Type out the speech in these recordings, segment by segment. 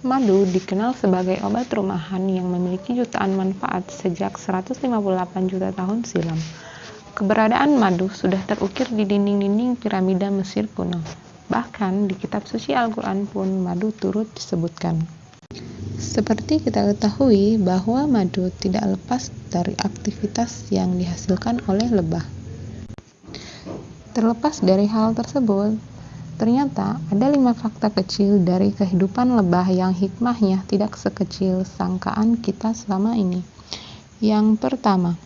Madu dikenal sebagai obat rumahan yang memiliki jutaan manfaat sejak 158 juta tahun silam. Keberadaan madu sudah terukir di dinding-dinding piramida Mesir kuno. Bahkan di kitab suci Al-Quran pun madu turut disebutkan. Seperti kita ketahui bahwa madu tidak lepas dari aktivitas yang dihasilkan oleh lebah. Terlepas dari hal tersebut, ternyata ada 5 fakta kecil dari kehidupan lebah yang hikmahnya tidak sekecil sangkaan kita selama ini. Yang pertama,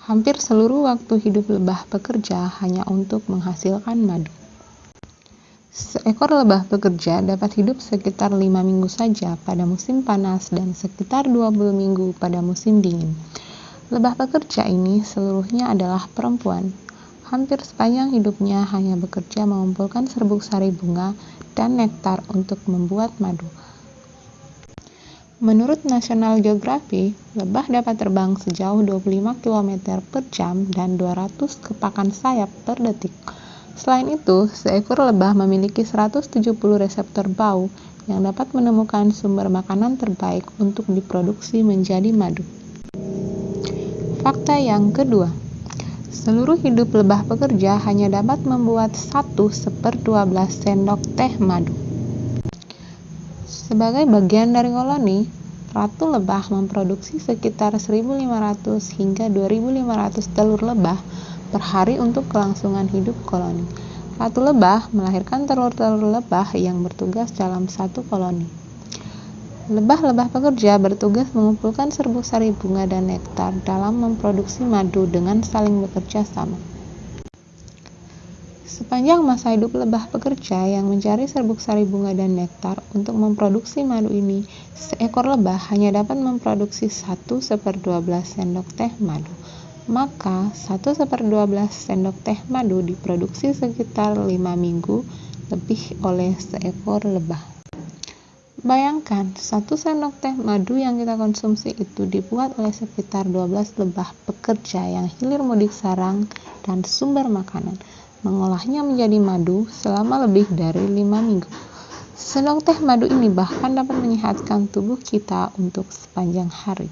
hampir seluruh waktu hidup lebah bekerja hanya untuk menghasilkan madu. Seekor lebah bekerja dapat hidup sekitar 5 minggu saja pada musim panas dan sekitar 20 minggu pada musim dingin. Lebah pekerja ini seluruhnya adalah perempuan. Hampir sepanjang hidupnya hanya bekerja mengumpulkan serbuk sari bunga dan nektar untuk membuat madu. Menurut National Geographic, lebah dapat terbang sejauh 25 km per jam dan 200 kepakan sayap per detik. Selain itu, seekor lebah memiliki 170 reseptor bau yang dapat menemukan sumber makanan terbaik untuk diproduksi menjadi madu. Fakta yang kedua, seluruh hidup lebah pekerja hanya dapat membuat 1/12 sendok teh madu. Sebagai bagian dari koloni, ratu lebah memproduksi sekitar 1.500 hingga 2.500 telur lebah per hari untuk kelangsungan hidup koloni. Ratu lebah melahirkan telur-telur lebah yang bertugas dalam satu koloni. Lebah-lebah pekerja bertugas mengumpulkan serbuk sari bunga dan nektar dalam memproduksi madu dengan saling bekerja sama. Sepanjang masa hidup lebah pekerja yang mencari serbuk sari bunga dan nektar untuk memproduksi madu ini, seekor lebah hanya dapat memproduksi 1/12 sendok teh madu. Maka 1/12 sendok teh madu diproduksi sekitar 5 minggu lebih oleh seekor lebah. Bayangkan, 1 sendok teh madu yang kita konsumsi itu dibuat oleh sekitar 12 lebah pekerja yang hilir mudik sarang dan sumber makanan, mengolahnya menjadi madu selama lebih dari 5 minggu. Sendok teh madu ini bahkan dapat menyehatkan tubuh kita untuk sepanjang hari.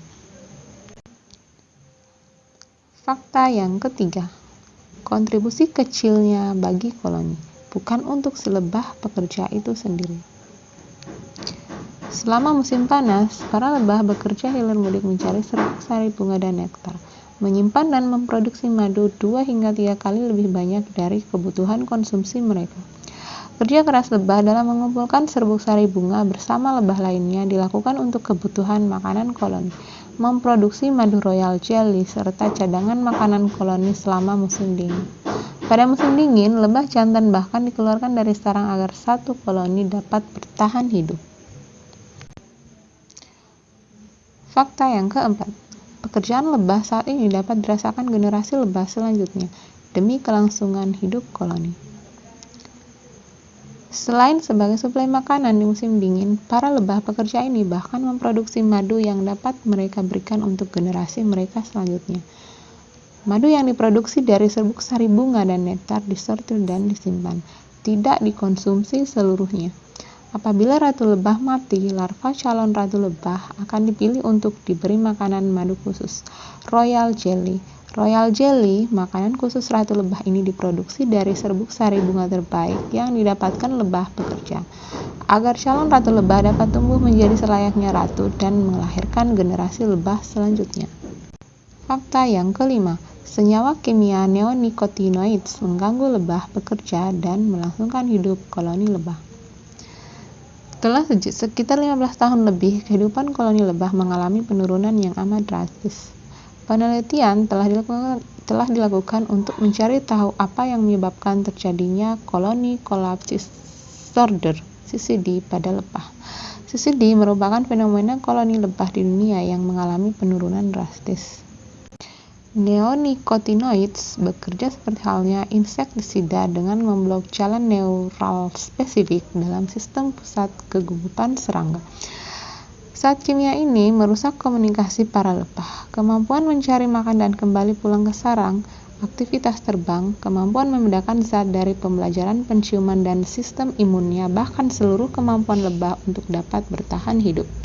Fakta yang ketiga, kontribusi kecilnya bagi koloni, bukan untuk si lebah pekerja itu sendiri. Selama musim panas, para lebah bekerja hilir mudik mencari serbuk sari bunga dan nektar, menyimpan dan memproduksi madu 2 hingga 3 kali lebih banyak dari kebutuhan konsumsi mereka. Kerja keras lebah dalam mengumpulkan serbuk sari bunga bersama lebah lainnya dilakukan untuk kebutuhan makanan koloni, memproduksi madu royal jelly, serta cadangan makanan koloni selama musim dingin. Pada musim dingin, lebah jantan bahkan dikeluarkan dari sarang agar satu koloni dapat bertahan hidup. Fakta yang keempat, pekerjaan lebah saat ini dapat dirasakan generasi lebah selanjutnya demi kelangsungan hidup koloni. Selain sebagai suplai makanan di musim dingin, para lebah pekerja ini bahkan memproduksi madu yang dapat mereka berikan untuk generasi mereka selanjutnya. Madu yang diproduksi dari serbuk sari bunga dan nektar disortir dan disimpan, tidak dikonsumsi seluruhnya. Apabila ratu lebah mati, larva calon ratu lebah akan dipilih untuk diberi makanan madu khusus, royal jelly. Royal jelly, makanan khusus ratu lebah ini diproduksi dari serbuk sari bunga terbaik yang didapatkan lebah pekerja, agar calon ratu lebah dapat tumbuh menjadi selayaknya ratu dan melahirkan generasi lebah selanjutnya. Fakta yang kelima, senyawa kimia neonicotinoids mengganggu lebah pekerja dan melangsungkan hidup koloni lebah. Setelah sekitar 15 tahun lebih, kehidupan koloni lebah mengalami penurunan yang amat drastis. Penelitian telah dilakukan untuk mencari tahu apa yang menyebabkan terjadinya koloni collapse disorder (CCD) pada lebah. CCD merupakan fenomena koloni lebah di dunia yang mengalami penurunan drastis. Neonicotinoids bekerja seperti halnya insektisida dengan memblok jalan neural spesifik dalam sistem pusat kegugupan serangga. Zat kimia ini merusak komunikasi para lebah, kemampuan mencari makan dan kembali pulang ke sarang, aktivitas terbang, kemampuan membedakan zat dari pembelajaran penciuman dan sistem imunnya, bahkan seluruh kemampuan lebah untuk dapat bertahan hidup.